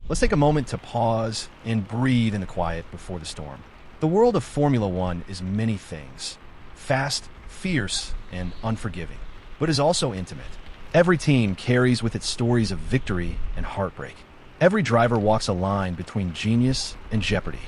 Let's take a moment to pause and breathe in the quiet before the storm. The world of Formula One is many things: fast, fierce, and unforgiving, but is also intimate. Every team carries with it stories of victory and heartbreak. Every driver walks a line between genius and jeopardy.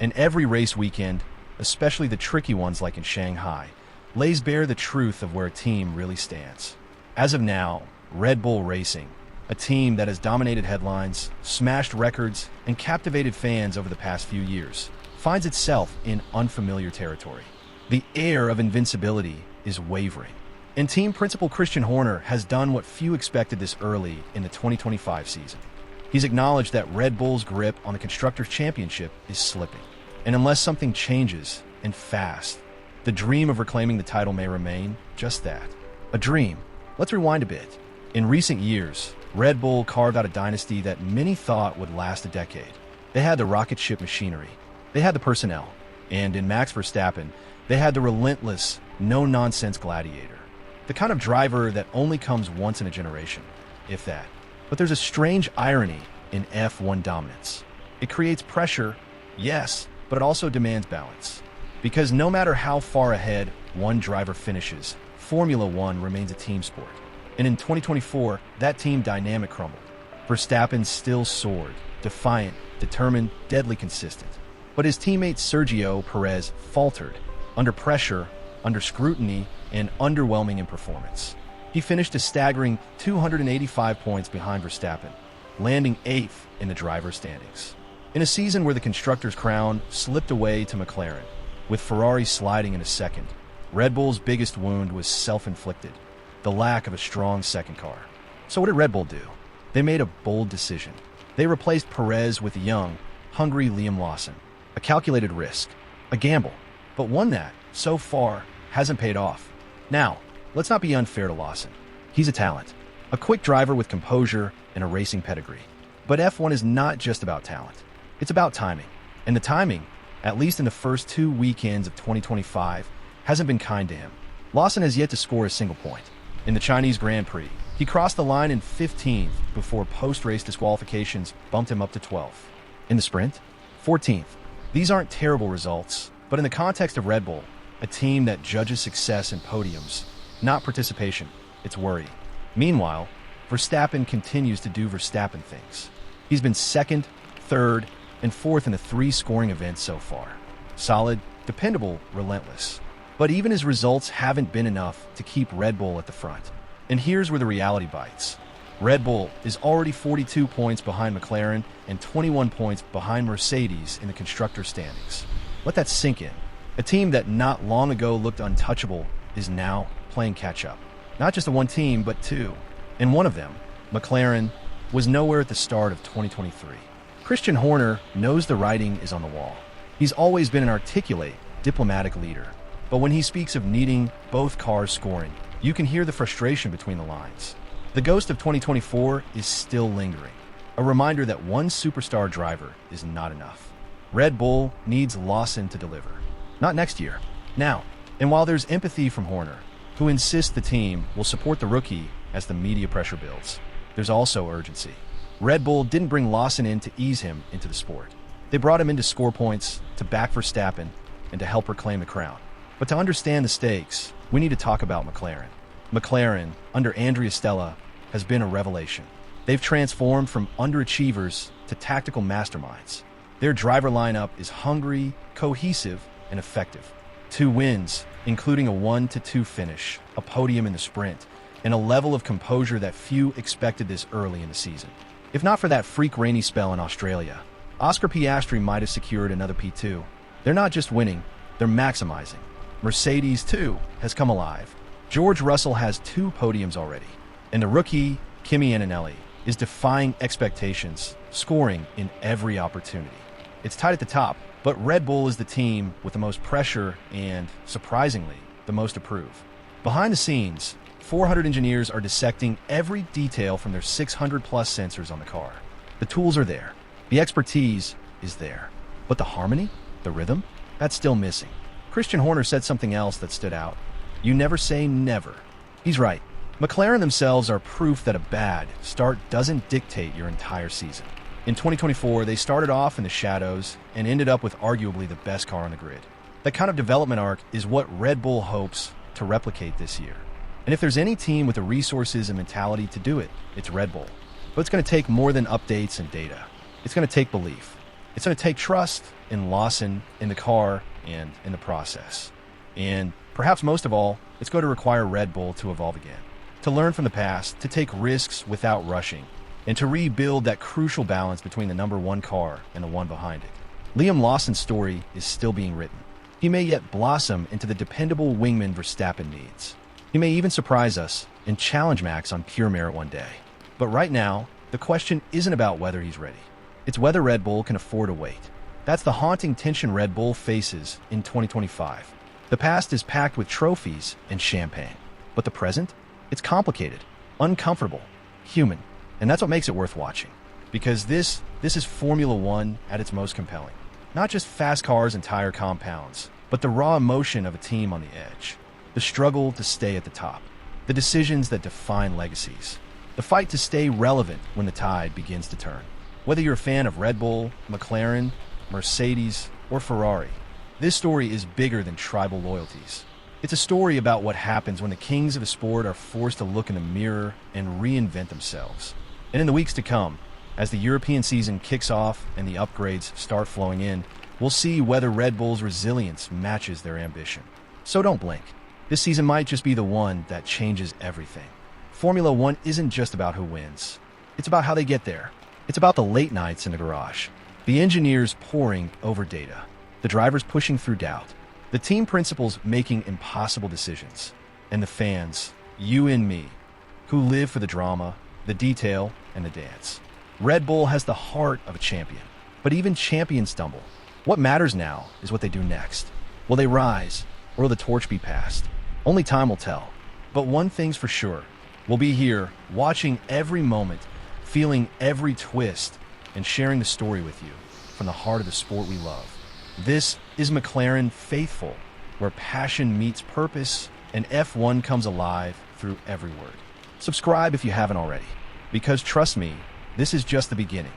And every race weekend, especially the tricky ones like in Shanghai, lays bare the truth of where a team really stands. As of now, Red Bull Racing, a team that has dominated headlines, smashed records, and captivated fans over the past few years, finds itself in unfamiliar territory. The air of invincibility is wavering, and team principal Christian Horner has done what few expected this early in the 2025 season. He's acknowledged that Red Bull's grip on the Constructors' Championship is slipping, and unless something changes, and fast, the dream of reclaiming the title may remain just that, a dream. Let's rewind a bit. In recent years, Red Bull carved out a dynasty that many thought would last a decade. They had the rocket ship machinery, they had the personnel, and in Max Verstappen, they had the relentless, no-nonsense gladiator. The kind of driver that only comes once in a generation, if that. But there's a strange irony in F1 dominance. It creates pressure, yes, but it also demands balance. Because no matter how far ahead one driver finishes, Formula One remains a team sport. And in 2024, that team dynamic crumbled. Verstappen still soared, defiant, determined, deadly consistent. But his teammate Sergio Perez faltered, under pressure, under scrutiny, and underwhelming in performance. He finished a staggering 285 points behind Verstappen, landing 8th in the driver's standings. In a season where the constructors' crown slipped away to McLaren, with Ferrari sliding in a second, Red Bull's biggest wound was self-inflicted, the lack of a strong second car. So what did Red Bull do? They made a bold decision. They replaced Perez with young, hungry Liam Lawson. A calculated risk, a gamble, but one that, so far, hasn't paid off. Now, let's not be unfair to Lawson. He's a talent, a quick driver with composure and a racing pedigree. But F1 is not just about talent. It's about timing. And the timing, at least in the first 2 weekends of 2025, hasn't been kind to him. Lawson has yet to score a single point. In the Chinese Grand Prix, he crossed the line in 15th before post-race disqualifications bumped him up to 12th. In the sprint, 14th. These aren't terrible results, but in the context of Red Bull, a team that judges success in podiums, not participation, it's worry. Meanwhile, Verstappen continues to do Verstappen things. He's been 2nd, 3rd, and 4th in the 3 scoring events so far. Solid, dependable, relentless. But even his results haven't been enough to keep Red Bull at the front. And here's where the reality bites. Red Bull is already 42 points behind McLaren and 21 points behind Mercedes in the constructor standings. Let that sink in. A team that not long ago looked untouchable is now playing catch-up. Not just the one team, but 2. And one of them, McLaren, was nowhere at the start of 2023. Christian Horner knows the writing is on the wall. He's always been an articulate, diplomatic leader. But when he speaks of needing both cars scoring, you can hear the frustration between the lines. The ghost of 2024 is still lingering, a reminder that one superstar driver is not enough. Red Bull needs Lawson to deliver. Not next year, now. And while there's empathy from Horner, who insists the team will support the rookie as the media pressure builds, there's also urgency. Red Bull didn't bring Lawson in to ease him into the sport. They brought him in to score points, to back Verstappen, and to help reclaim the crown. But to understand the stakes, we need to talk about McLaren. McLaren, under Andrea Stella, has been a revelation. They've transformed from underachievers to tactical masterminds. Their driver lineup is hungry, cohesive, and effective. 2 wins, including a 1-2 finish, a podium in the sprint, and a level of composure that few expected this early in the season. If not for that freak rainy spell in Australia, Oscar Piastri might have secured another P2. They're not just winning, they're maximizing. Mercedes, too, has come alive. George Russell has 2 podiums already, and the rookie, Kimi Antonelli, is defying expectations, scoring in every opportunity. It's tight at the top, but Red Bull is the team with the most pressure and, surprisingly, the most to prove. Behind the scenes, 400 engineers are dissecting every detail from their 600-plus sensors on the car. The tools are there. The expertise is there. But the harmony? The rhythm? That's still missing. Christian Horner said something else that stood out. You never say never. He's right. McLaren themselves are proof that a bad start doesn't dictate your entire season. In 2024, they started off in the shadows and ended up with arguably the best car on the grid. That kind of development arc is what Red Bull hopes to replicate this year. And if there's any team with the resources and mentality to do it, it's Red Bull. But it's going to take more than updates and data. It's going to take belief. It's going to take trust in Lawson, in the car, and in the process. And perhaps most of all, it's going to require Red Bull to evolve again, to learn from the past, to take risks without rushing, and to rebuild that crucial balance between the number one car and the one behind it. Liam Lawson's story is still being written. He may yet blossom into the dependable wingman Verstappen needs. He may even surprise us and challenge Max on pure merit one day. But right now, the question isn't about whether he's ready. It's whether Red Bull can afford to wait. That's the haunting tension Red Bull faces in 2025. The past is packed with trophies and champagne. But the present? It's complicated, uncomfortable, human. And that's what makes it worth watching. Because this is Formula One at its most compelling. Not just fast cars and tire compounds, but the raw emotion of a team on the edge. The struggle to stay at the top. The decisions that define legacies. The fight to stay relevant when the tide begins to turn. Whether you're a fan of Red Bull, McLaren, Mercedes, or Ferrari, this story is bigger than tribal loyalties. It's a story about what happens when the kings of a sport are forced to look in the mirror and reinvent themselves. And in the weeks to come, as the European season kicks off and the upgrades start flowing in, we'll see whether Red Bull's resilience matches their ambition. So don't blink. This season might just be the one that changes everything. Formula One isn't just about who wins. It's about how they get there. It's about the late nights in the garage, the engineers poring over data, the drivers pushing through doubt, the team principals making impossible decisions, and the fans, you and me, who live for the drama, the detail, and the dance. Red Bull has the heart of a champion, but even champions stumble. What matters now is what they do next. Will they rise, or will the torch be passed? Only time will tell. But one thing's for sure, we'll be here, watching every moment, feeling every twist, and sharing the story with you from the heart of the sport we love. This is McLaren Faithful, where passion meets purpose and F1 comes alive through every word. Subscribe if you haven't already, because trust me, this is just the beginning.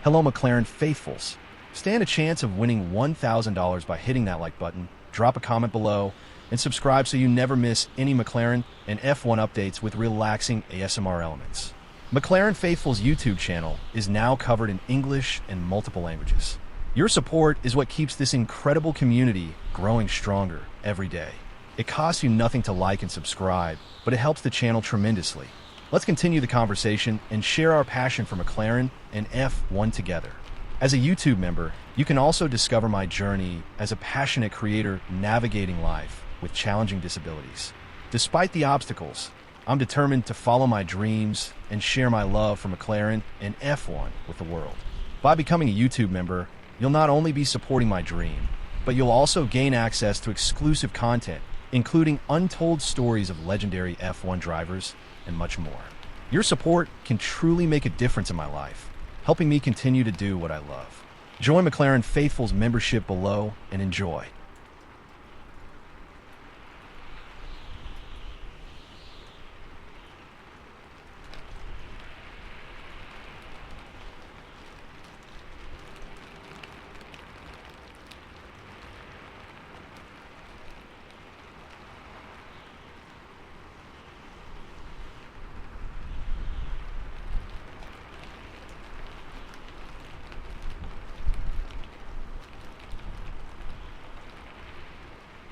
Hello, McLaren Faithfuls. Stand a chance of winning $1,000 by hitting that like button, drop a comment below, and subscribe so you never miss any McLaren and F1 updates with relaxing ASMR elements. McLaren Faithful's YouTube channel is now covered in English and multiple languages. Your support is what keeps this incredible community growing stronger every day. It costs you nothing to like and subscribe, but it helps the channel tremendously. Let's continue the conversation and share our passion for McLaren and F1 together. As a YouTube member, you can also discover my journey as a passionate creator navigating life with challenging disabilities. Despite the obstacles, I'm determined to follow my dreams and share my love for McLaren and F1 with the world. By becoming a YouTube member, you'll not only be supporting my dream, but you'll also gain access to exclusive content, including untold stories of legendary F1 drivers and much more. Your support can truly make a difference in my life, helping me continue to do what I love. Join McLaren Faithful's membership below and enjoy.